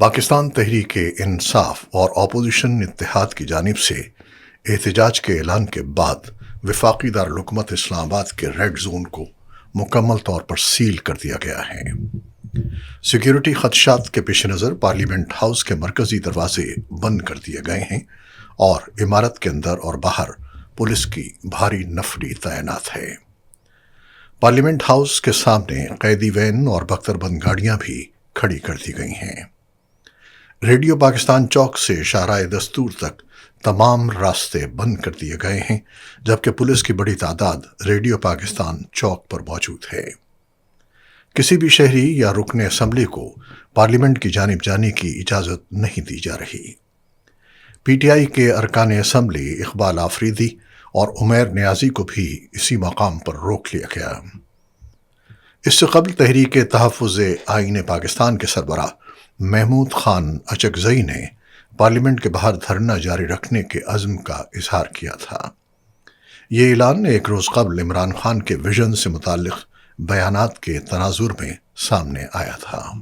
پاکستان تحریک انصاف اور اپوزیشن اتحاد کی جانب سے احتجاج کے اعلان کے بعد وفاقی دارالحکومت اسلام آباد کے ریڈ زون کو مکمل طور پر سیل کر دیا گیا ہے۔ سیکیورٹی خدشات کے پیش نظر پارلیمنٹ ہاؤس کے مرکزی دروازے بند کر دیے گئے ہیں اور عمارت کے اندر اور باہر پولیس کی بھاری نفری تعینات ہے۔ پارلیمنٹ ہاؤس کے سامنے قیدی وین اور بختر بند گاڑیاں بھی کھڑی کر دی گئی ہیں۔ ریڈیو پاکستان چوک سے شاہراہ دستور تک تمام راستے بند کر دیے گئے ہیں، جبکہ پولیس کی بڑی تعداد ریڈیو پاکستان چوک پر موجود ہے۔ کسی بھی شہری یا رکن اسمبلی کو پارلیمنٹ کی جانب جانے کی اجازت نہیں دی جا رہی۔ پی ٹی آئی کے ارکان اسمبلی اقبال آفریدی اور عمیر نیازی کو بھی اسی مقام پر روک لیا گیا۔ اس سے قبل تحریک تحفظ آئین پاکستان کے سربراہ محمود خان اچکزئی نے پارلیمنٹ کے باہر دھرنا جاری رکھنے کے عزم کا اظہار کیا تھا۔ یہ اعلان ایک روز قبل عمران خان کے ویژن سے متعلق بیانات کے تناظر میں سامنے آیا تھا۔